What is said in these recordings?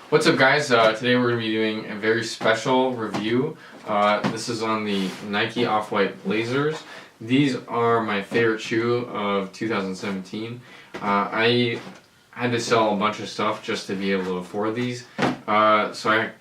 What's up, guys? Today we're going to be doing a very special review. This is on the Nike Off-White Blazers. These are my favorite shoe of 2017. I had to sell a bunch of stuff just to be able to afford these. So I'm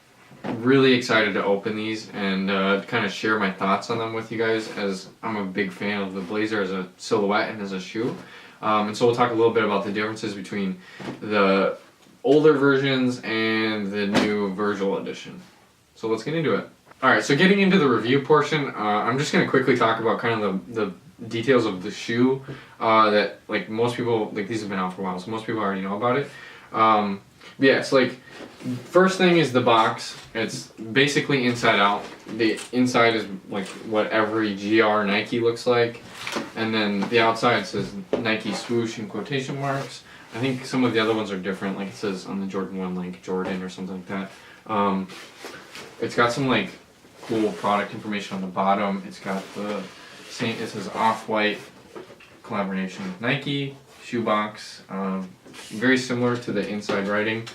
really excited to open these and kind of share my thoughts on them with you guys, as I'm a big fan of the Blazer as a silhouette and as a shoe. And so we'll talk a little bit about the differences between the older versions and the new Virgil edition. So let's get into it. Alright, so getting into the review portion, I'm just going to quickly talk about kind of the details of the shoe that, like, most people, like, these have been out for a while, so most people already know about it. But yeah, it's like, first thing is the box. It's basically inside out. The inside is like what every GR Nike looks like, and then the outside says Nike swoosh in quotation marks. I think some of the other ones are different, like it says on the Jordan 1, like Jordan or something like that. It's got some like cool product information on the bottom. It's got the same, it says Off-White collaboration with Nike, shoebox, very similar to the inside writing.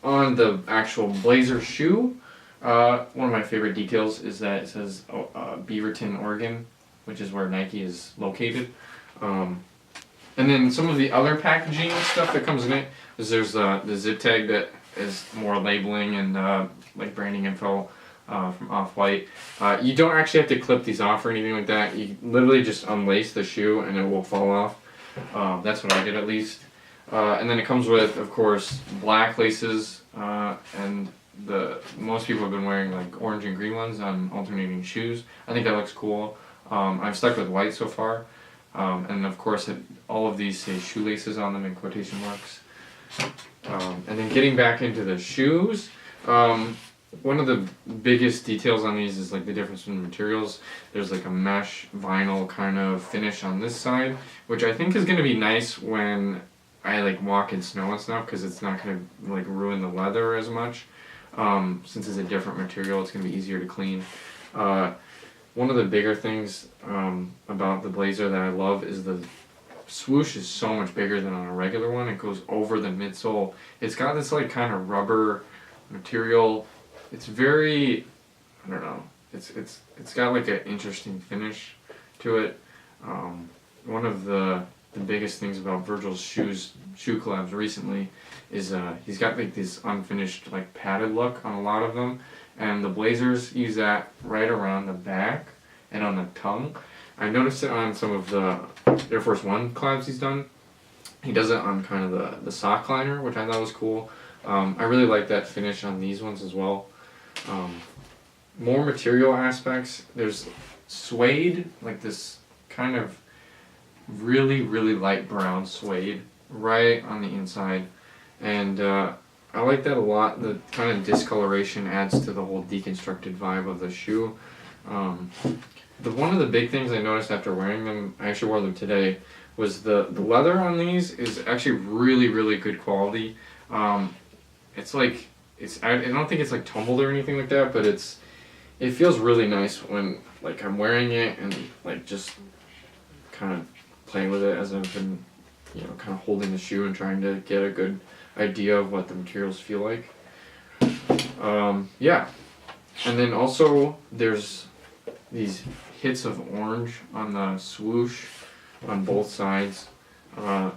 On the actual Blazer shoe, one of my favorite details is that it says Beaverton, Oregon, which is where Nike is located. And then some of the other packaging stuff that comes in it is there's the zip tag that is more labeling and like branding info from Off-White. You don't actually have to clip these off or anything like that. You literally just unlace the shoe and it will fall off. That's what I did, at least. And then it comes with, of course, black laces, and most people have been wearing like orange and green ones on alternating shoes. I think that looks cool. I've stuck with white so far. And of course, all of these say shoelaces on them in quotation marks. And then getting back into the shoes, one of the biggest details on these is like the difference in the materials. There's like a mesh vinyl kind of finish on this side, which I think is going to be nice when I like walk in snow and stuff, because it's not going to like ruin the leather as much. Since it's a different material, it's going to be easier to clean. One of the bigger things about the Blazer that I love is the swoosh is so much bigger than on a regular one. It goes over the midsole. It's got this like kind of rubber material. It's very, I don't know. It's got like an interesting finish to it. One of the biggest things about Virgil's shoe collabs recently is he's got like this unfinished like padded look on a lot of them. And the Blazers use that right around the back and on the tongue. I noticed it on some of the Air Force One collabs he's done. He does it on kind of the sock liner, which I thought was cool. I really like that finish on these ones as well. More material aspects. There's suede, like this kind of really, really light brown suede right on the inside. And I like that a lot. The kind of discoloration adds to the whole deconstructed vibe of the shoe. One of the big things I noticed after wearing them, I actually wore them today, was the leather on these is actually really, really good quality. It's like, I don't think it's like tumbled or anything like that, but it feels really nice when like I'm wearing it and like just kind of playing with it as I've been, kind of holding the shoe and trying to get a good idea of what the materials feel like. Yeah, and then also there's these hits of orange on the swoosh on both sides. I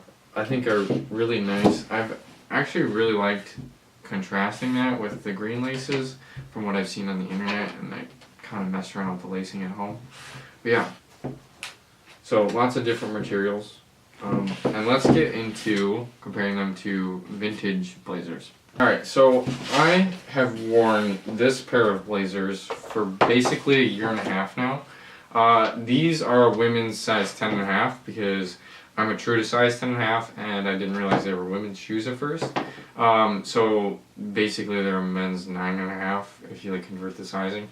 think are really nice. I've actually really liked contrasting that with the green laces from what I've seen on the internet, and I kind of messed around with the lacing at home. But yeah, so lots of different materials. And let's get into comparing them to vintage Blazers. Alright, so I have worn this pair of Blazers for basically a year and a half now. These are a women's size 10.5 because I'm a true to size 10.5 and I didn't realize they were women's shoes at first. So basically they're a men's 9.5 if you like convert the sizing.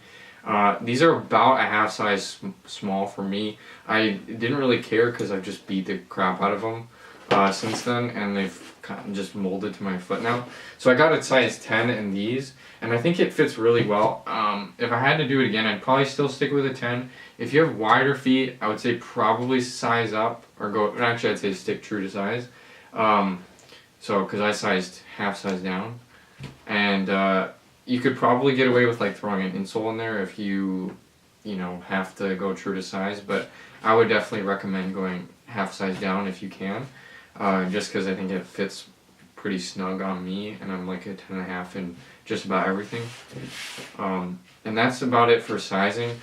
These are about a half size small for me. I didn't really care because I've just beat the crap out of them since then, and they've kind of just molded to my foot now. So I got a size 10 in these, and I think it fits really well. If I had to do it again, I'd probably still stick with a 10. If you have wider feet, I would say probably size up or go. Actually, I'd say stick true to size. So, because I sized half size down, and you could probably get away with like throwing an insole in there if you know, have to go true to size. But I would definitely recommend going half size down if you can, just because I think it fits pretty snug on me, and I'm like a 10.5 in just about everything. And that's about it for sizing.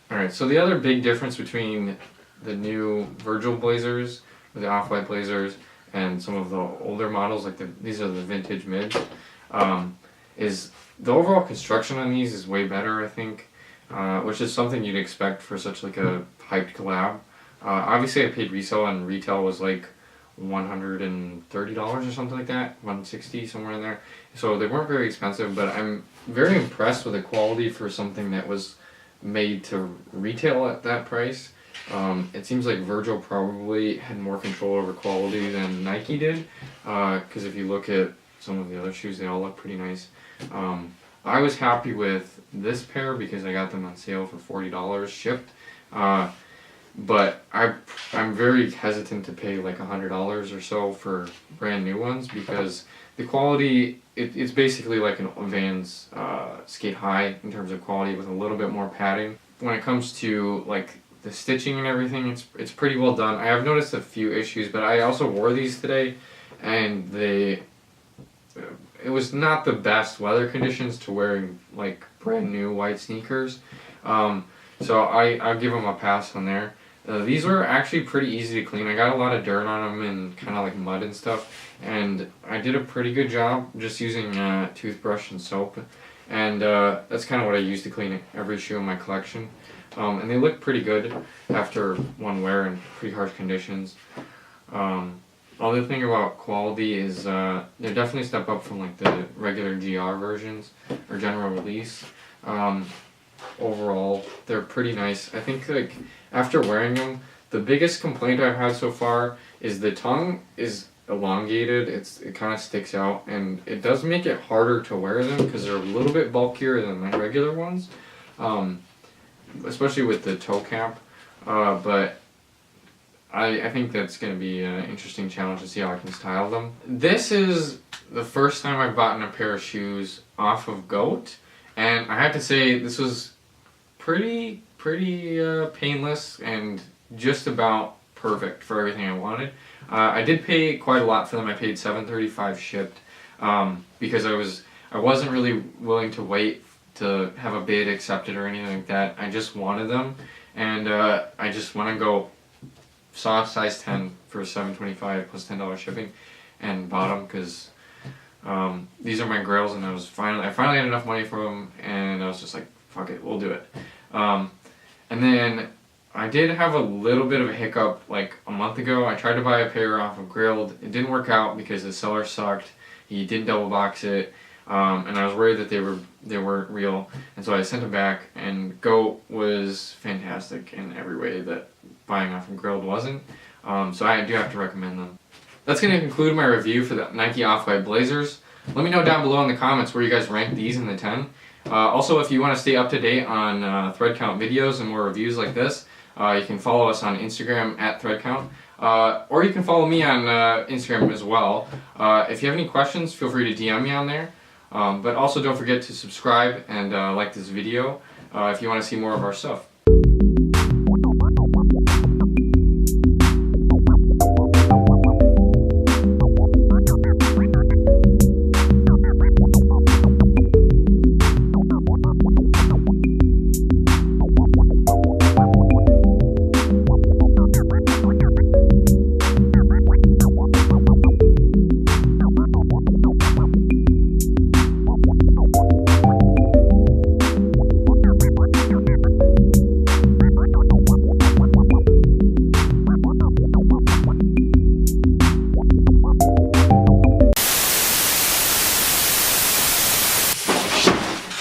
Alright, so the other big difference between the new Virgil Blazers, or the Off-White Blazers, and some of the older models, like these are the vintage mids, is the overall construction on these is way better, I think, which is something you'd expect for such like a hyped collab. Obviously I paid resale, and retail was like $130 or something like that, $160, somewhere in there. So they weren't very expensive, but I'm very impressed with the quality for something that was made to retail at that price. It seems like Virgil probably had more control over quality than Nike did, because if you look at some of the other shoes, they all look pretty nice. I was happy with this pair because I got them on sale for $40 shipped, but I'm very hesitant to pay like $100 or so for brand new ones, because the quality, it's basically like a Vans Skate High in terms of quality, with a little bit more padding. When it comes to like the stitching and everything, it's pretty well done. I have noticed a few issues, but I also wore these today, and it was not the best weather conditions to wearing like brand new white sneakers. So I'll give them a pass on there. These were actually pretty easy to clean. I got a lot of dirt on them and kind of like mud and stuff, and I did a pretty good job just using toothbrush and soap, and that's kind of what I use to clean every shoe in my collection. And they look pretty good after one wear in pretty harsh conditions. Other thing about quality is they're definitely a step up from like the regular GR versions or general release. Overall, they're pretty nice. I think like after wearing them, the biggest complaint I've had so far is the tongue is elongated. It kind of sticks out, and it does make it harder to wear them because they're a little bit bulkier than my regular ones, especially with the toe cap. But I think that's going to be an interesting challenge to see how I can style them. This is the first time I've bought a pair of shoes off of GOAT, and I have to say this was pretty painless and just about perfect for everything I wanted. I did pay quite a lot for them. I paid $735 shipped, because I wasn't really willing to wait to have a bid accepted or anything like that. I just wanted them, and I just want to go saw size 10 for $725 plus $10 shipping, and bought them because these are my grails, and I finally had enough money for them, and I was just like, fuck it, we'll do it. And then I did have a little bit of a hiccup like a month ago. I tried to buy a pair off of Grilled. It didn't work out because the seller sucked. He didn't double box it, and I was worried that they weren't real, and so I sent them back. And GOAT was fantastic in every way that buying off of Grilled wasn't. So I do have to recommend them. That's going to conclude my review for the Nike Off-White Blazers. Let me know down below in the comments where you guys rank these in the 10. Also, if you want to stay up to date on thread count videos and more reviews like this, you can follow us on Instagram at threadcount, or you can follow me on Instagram as well. If you have any questions, feel free to DM me on there. But also don't forget to subscribe and like this video if you want to see more of our stuff.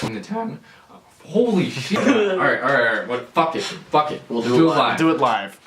In the 10. Holy shit. Alright. What? Fuck it. We'll do it live. Do it live.